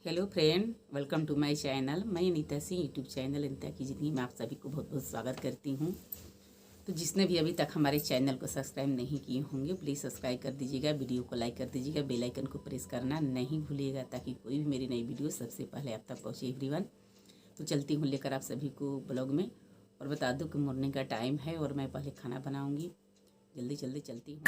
Hello friend, welcome to my channel. मैं Anita Singh YouTube channel Anita की ज़िंदगी में आप सभी को बहुत बहुत स्वागत करती हूँ। तो जिसने भी अभी तक हमारे चैनल को सब्सक्राइब नहीं किए होंगे प्लीज़ सब्सक्राइब कर दीजिएगा, वीडियो को लाइक कर दीजिएगा, बेल आइकन को प्रेस करना नहीं भूलिएगा ताकि कोई भी मेरी नई वीडियो सबसे पहले आप तक पहुँचे एवरीवन। तो चलती हूँ लेकर आप सभी को ब्लॉग में और बता दूँ कि मॉर्निंग का टाइम है और मैं पहले खाना बनाऊँगी। जल्दी जल्दी चलती हूँ।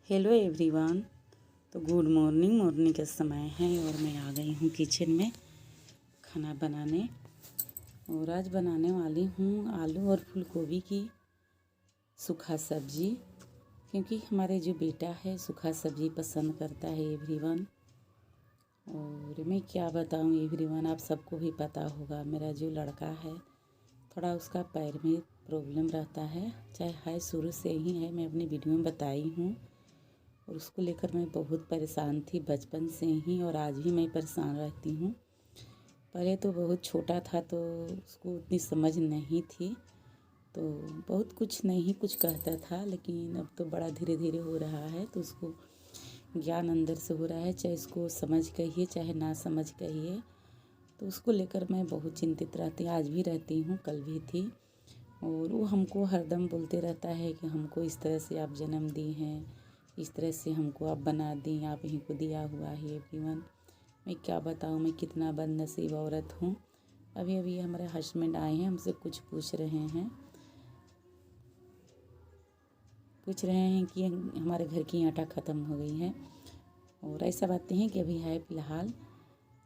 हेलो एवरीवन, तो गुड मॉर्निंग। मॉर्निंग का समय है और मैं आ गई हूँ किचन में खाना बनाने। और आज बनाने वाली हूँ आलू और फूल गोभी की सूखा सब्जी, क्योंकि हमारे जो बेटा है सूखा सब्जी पसंद करता है एवरीवन। और मैं क्या बताऊँ एवरीवन, आप सबको भी पता होगा मेरा जो लड़का है थोड़ा उसका पैर में प्रॉब्लम रहता है, चाहे है शुरू से ही है, मैं अपनी वीडियो में बताई हूँ। और उसको लेकर मैं बहुत परेशान थी बचपन से ही और आज भी मैं परेशान रहती हूँ। पहले तो बहुत छोटा था तो उसको उतनी समझ नहीं थी, तो बहुत कुछ नहीं कुछ कहता था, लेकिन अब तो बड़ा धीरे धीरे हो रहा है तो उसको ज्ञान अंदर से हो रहा है, चाहे उसको समझ कहिए चाहे ना समझ कहिए। तो उसको लेकर मैं बहुत चिंतित रहती, आज भी रहती हूँ, कल भी थी। और वो हमको हरदम बोलते रहता है कि हमको इस तरह से आप जन्म दी हैं, इस तरह से हमको आप बना दी, आप ही को दिया हुआ है एवरीवन। मैं क्या बताऊँ मैं कितना बदनसीब औरत हूँ। अभी अभी हमारे हस्बैंड आए हैं, हमसे कुछ पूछ रहे हैं कि हमारे घर की आटा ख़त्म हो गई है। और ऐसा बातें हैं कि अभी है फ़िलहाल,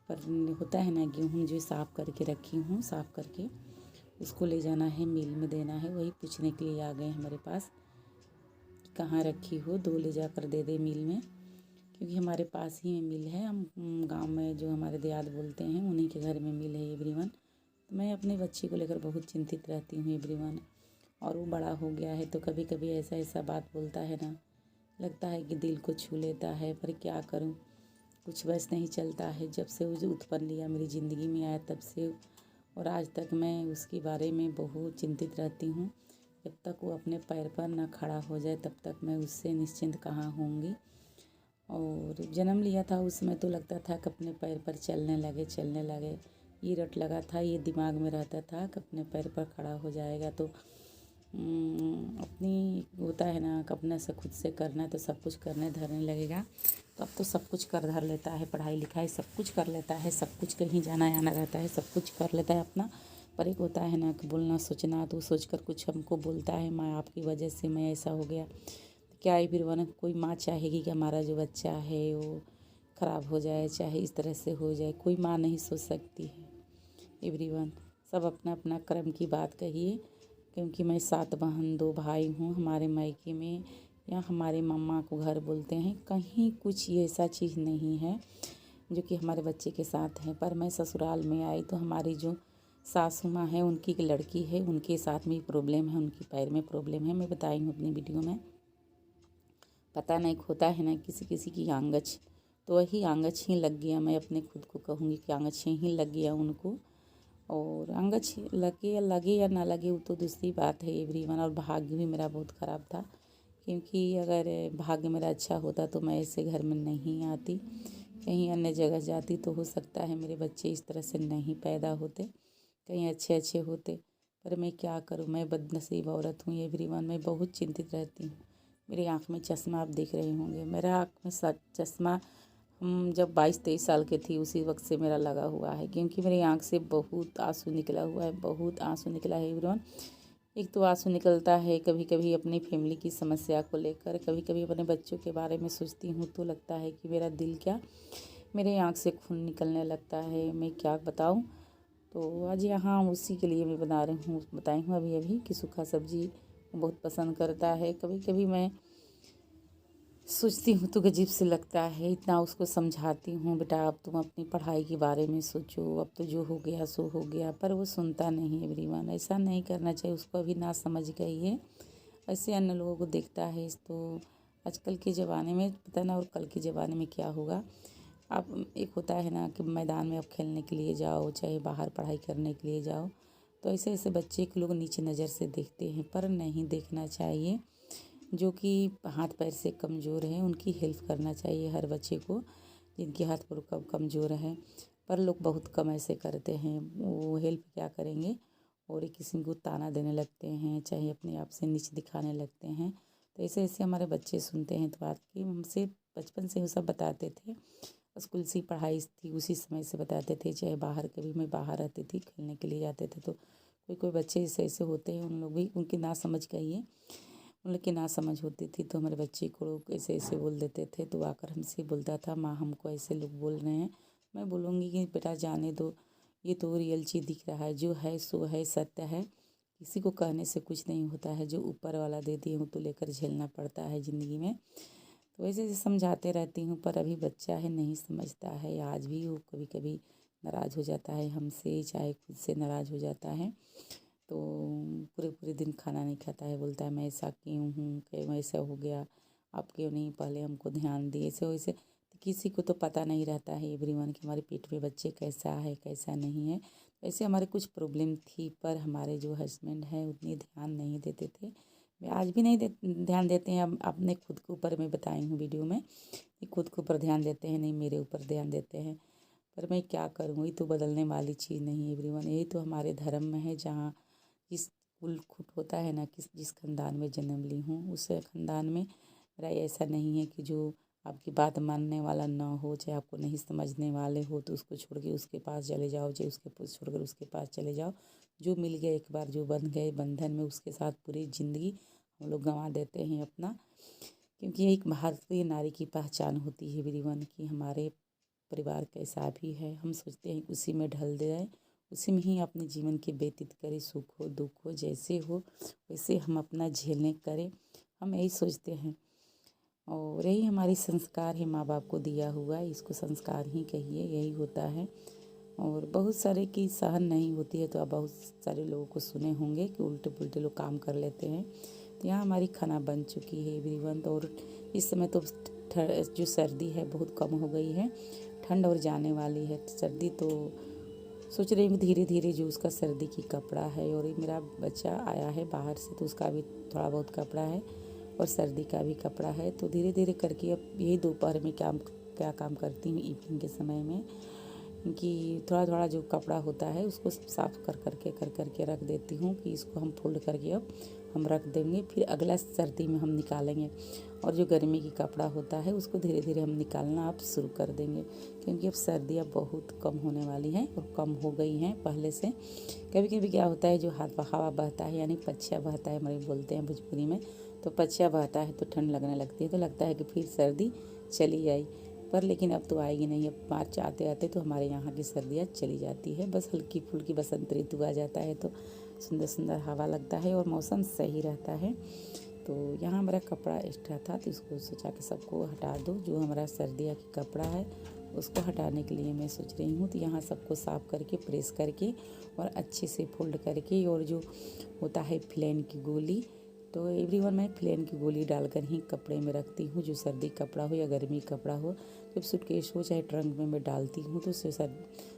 पर होता है ना गेहूँ जो साफ़ करके रखी हूँ, साफ़ करके उसको ले जाना है, मिल में देना है, वही पूछने के लिए आ गए हमारे पास। कहाँ रखी हो, दो ले जाकर दे दे मिल में, क्योंकि हमारे पास ही में मिल है। हम गांव में जो हमारे देहात बोलते हैं उन्हीं के घर में मिल है एवरीवन। तो मैं अपने बच्चे को लेकर बहुत चिंतित रहती हूँ एवरीवन। और वो बड़ा हो गया है तो कभी कभी ऐसा ऐसा बात बोलता है ना, लगता है कि दिल को छू लेता है, पर क्या करूँ, कुछ बस नहीं चलता है। जब से वो उत्पन्न लिया मेरी ज़िंदगी में आया तब से और आज तक मैं उसके बारे में बहुत चिंतित रहती हूँ। जब तक वो अपने पैर पर ना खड़ा हो जाए तब तक मैं उससे निश्चिंत कहाँ होंगी। और जन्म लिया था उसमें तो लगता था कि अपने पैर पर चलने लगे, ये रट लगा था, ये दिमाग में रहता था कि अपने पैर पर खड़ा हो जाएगा तो अपनी होता है ना कि अपने से खुद से करना है तो सब कुछ करने धरने लगेगा। तो अब तो सब कुछ कर धर लेता है, पढ़ाई लिखाई सब कुछ कर लेता है, सब कुछ कहीं जाना आना रहता है, सब कुछ कर लेता है अपना। पर एक होता है ना कि बोलना सोचना, तो सोचकर कुछ हमको बोलता है, माँ आपकी वजह से मैं ऐसा हो गया। क्या ही फिर वन कोई माँ चाहेगी कि हमारा जो बच्चा है वो ख़राब हो जाए, चाहे इस तरह से हो जाए, कोई माँ नहीं सोच सकती है एवरीवन। सब अपना अपना कर्म की बात कहिए, क्योंकि मैं 7 बहन 2 भाई हूँ। हमारे मायके में या हमारे मम्मा को घर बोलते हैं, कहीं कुछ ये ऐसा चीज़ नहीं है जो कि हमारे बच्चे के साथ है। पर मैं ससुराल में आई तो हमारी जो सासू माँ है उनकी एक लड़की है, उनके साथ में प्रॉब्लम है, उनके पैर में प्रॉब्लम है, मैं बताई हूँ अपनी वीडियो में। पता नहीं होता है ना किसी किसी की आंगच, तो वही आंगच ही लग गया। मैं अपने खुद को कहूँगी कि आंगच ही लग गया उनको। और आंगच लगे या ना लगे वो तो दूसरी बात है एवरीवन। और भाग्य भी मेरा बहुत ख़राब था, क्योंकि अगर भाग्य मेरा अच्छा होता तो मैं ऐसे घर में नहीं आती, कहीं अन्य जगह जाती तो हो सकता है मेरे बच्चे इस तरह से नहीं पैदा होते, कहीं अच्छे अच्छे होते। पर मैं क्या करूँ, मैं बदनसीब औरत हूँ एवरीवन। मैं बहुत चिंतित रहती हूँ। मेरी आँख में चश्मा आप देख रहे होंगे, मेरा आँख में चश्मा जब 22-23 साल की थी उसी वक्त से मेरा लगा हुआ है, क्योंकि मेरी आँख से बहुत आंसू निकला हुआ है, बहुत आंसू निकला है एवरीवन। एक तो आंसू निकलता है कभी कभी अपनी फैमिली की समस्या को लेकर, कभी कभी अपने बच्चों के बारे में सोचती हूँ तो लगता है कि मेरा दिल क्या, मेरे आँख से खून निकलने लगता है। मैं क्या बताऊँ। तो आज यहाँ उसी के लिए मैं बना रही हूँ, बताई हूँ अभी अभी कि सूखा सब्जी बहुत पसंद करता है। कभी कभी मैं सोचती हूँ तो अजीब से लगता है। इतना उसको समझाती हूँ, बेटा अब तुम अपनी पढ़ाई के बारे में सोचो, अब तो जो हो गया सो हो गया, पर वो सुनता नहीं। एवरीवन, ऐसा नहीं करना चाहिए। उसको अभी ना समझ गई है, ऐसे अन्य लोगों को देखता है। तो आजकल के ज़माने में पता ना और कल के ज़माने में क्या होगा। आप एक होता है ना कि मैदान में आप खेलने के लिए जाओ, चाहे बाहर पढ़ाई करने के लिए जाओ, तो ऐसे ऐसे बच्चे के लोग नीचे नज़र से देखते हैं, पर नहीं देखना चाहिए। जो कि हाथ पैर से कमज़ोर हैं उनकी हेल्प करना चाहिए हर बच्चे को, जिनके हाथ पैर कमज़ोर हैं। पर लोग बहुत कम ऐसे करते हैं, वो हेल्प क्या करेंगे और किसी को ताना देने लगते हैं, चाहे अपने आप से नीच दिखाने लगते हैं। तो ऐसे ऐसे हमारे बच्चे सुनते हैं। तो बात की हमसे बचपन से वो सब बताते थे, स्कूल से पढ़ाई थी उसी समय से बताते थे, चाहे बाहर कभी मैं बाहर रहती थी खेलने के लिए जाते थे, तो कोई कोई बच्चे ऐसे ऐसे होते हैं, उन लोग भी उनकी ना समझ कहिए, उन लोग की ना समझ होती थी, तो हमारे बच्चे को लोग ऐसे ऐसे बोल देते थे। तो आकर हमसे बोलता था, माँ हमको ऐसे लोग बोल रहे हैं। मैं बोलूँगी कि बेटा जाने दो, ये तो रियल चीज़ दिख रहा है, जो है सो है, सत्य है। किसी को कहने से कुछ नहीं होता है, जो ऊपर वाला दे दिए हूँ तो लेकर झेलना पड़ता है ज़िंदगी में। तो ऐसे ऐसे समझाते रहती हूँ, पर अभी बच्चा है, नहीं समझता है। आज भी वो कभी कभी नाराज़ हो जाता है हमसे, चाहे खुद से नाराज़ हो जाता है। तो पूरे पूरे दिन खाना नहीं खाता है, बोलता है मैं ऐसा क्यों हूँ, क्यों ऐसा हो गया, आप क्यों नहीं पहले हमको ध्यान दिए। ऐसे वैसे तो किसी को तो पता नहीं रहता है एवरीवन कि हमारे पेट में बच्चे कैसा है कैसा नहीं है। ऐसे हमारे कुछ प्रॉब्लम थी, पर हमारे जो हस्बैंड हैं उतनी ध्यान नहीं देते थे। वे आज भी नहीं ध्यान देते हैं। अपने खुद के ऊपर मैं बताई हूँ वीडियो में कि खुद के ऊपर ध्यान देते हैं, नहीं मेरे ऊपर ध्यान देते हैं। पर मैं क्या करूँ, ये तो बदलने वाली चीज़ नहीं है एवरीवन। यही तो हमारे धर्म में है, जहाँ जिस कुल खुट होता है ना, जिस खानदान में जन्म ली हूँ उस खानदान में मेरा ऐसा नहीं है कि जो आपकी बात मानने वाला ना हो, चाहे आपको नहीं समझने वाले हो तो उसको छोड़ के उसके पास चले जाओ, चाहे उसके पास छोड़कर उसके पास चले जाओ। जो मिल गया एक बार, जो बंध गए बंधन में, उसके साथ पूरी ज़िंदगी हम लोग गंवा देते हैं अपना। क्योंकि ये एक भारतीय नारी की पहचान होती है एवरीवन की, हमारे परिवार कैसा भी है हम सोचते हैं उसी में ढल जाए, उसी में ही अपने जीवन के व्यतीत करें। सुख हो दुख हो जैसे हो वैसे हम अपना झेलने करें, हम यही सोचते हैं। और यही हमारी संस्कार है, माँ बाप को दिया हुआ, इसको संस्कार ही कहिए, यही होता है। और बहुत सारे की सहन नहीं होती है, तो आप बहुत सारे लोगों को सुने होंगे कि उल्टे पुल्टे लोग काम कर लेते हैं। तो यहाँ हमारी खाना बन चुकी है एवरीवन। तो और इस समय तो जो सर्दी है बहुत कम हो गई है, ठंड और जाने वाली है। सर्दी तो सोच रही हूँ धीरे धीरे, जो उसका सर्दी की कपड़ा है, और ये मेरा बच्चा आया है बाहर से तो उसका भी थोड़ा बहुत कपड़ा है और सर्दी का भी कपड़ा है। तो धीरे धीरे करके अब यही दोपहर में क्या काम करती हूँ इवनिंग के समय में, कि थोड़ा थोड़ा जो कपड़ा होता है उसको साफ़ कर करके रख देती हूँ कि इसको हम फोल्ड करके अब हम रख देंगे, फिर अगला सर्दी में हम निकालेंगे। और जो गर्मी की कपड़ा होता है उसको धीरे धीरे हम निकालना अब शुरू कर देंगे, क्योंकि अब सर्दियाँ बहुत कम होने वाली हैं और कम हो गई हैं पहले से। कभी कभी क्या होता है, जो हवा बहता है, यानी पछिया बहता है हमारे बोलते हैं भोजपुरी में, तो पछिया बहता है तो ठंड लगने लगती है, तो लगता है कि फिर सर्दी चली आई। पर लेकिन अब तो आएगी नहीं, अब मार्च आते आते तो हमारे यहाँ की सर्दियाँ चली जाती है। बस हल्की फुल्की बसंत ऋतु आ जाता है तो सुंदर सुंदर हवा लगता है और मौसम सही रहता है। तो यहाँ हमारा कपड़ा एक्स्ट्रा था तो इसको सोचा कि सबको हटा दो, जो हमारा सर्दियाँ की कपड़ा है उसको हटाने के लिए मैं सोच रही हूँ। तो यहाँ सबको साफ़ करके प्रेस करके और अच्छे से फोल्ड करके, और जो होता है फिलेन की गोली, तो एवरीवन मैं फिलेन की गोली डालकर ही कपड़े में रखती हूँ, जो सर्दी कपड़ा हो या गर्मी कपड़ा हो। जब सूटकेस हो चाहे ट्रंक में मैं डालती हूँ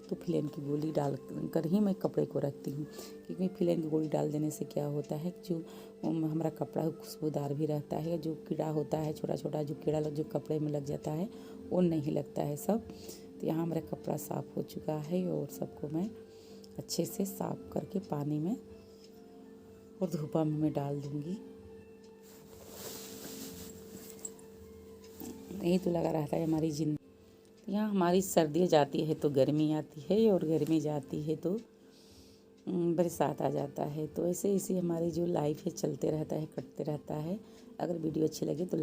तो फिलेन की गोली डाल कर ही मैं कपड़े को रखती हूँ। क्योंकि फिलेन की गोली डाल देने से क्या होता है, जो हमारा कपड़ा खुशबूदार भी रहता है। जो कीड़ा होता है छोटा छोटा, जो कीड़ा जो कपड़े में लग जाता है वो नहीं लगता है सब। तो यहाँ हमारा कपड़ा साफ़ हो चुका है और सबको मैं अच्छे से साफ़ करके पानी में और धूपा में मैं डाल दूँगी। यही तो लगा रहता है हमारी ज़िंदगी। यहाँ हमारी सर्दियाँ जाती है तो गर्मी आती है, और गर्मी जाती है तो बरसात आ जाता है। तो ऐसे ऐसे हमारी जो लाइफ है चलते रहता है, कटते रहता है। अगर वीडियो अच्छी लगे तो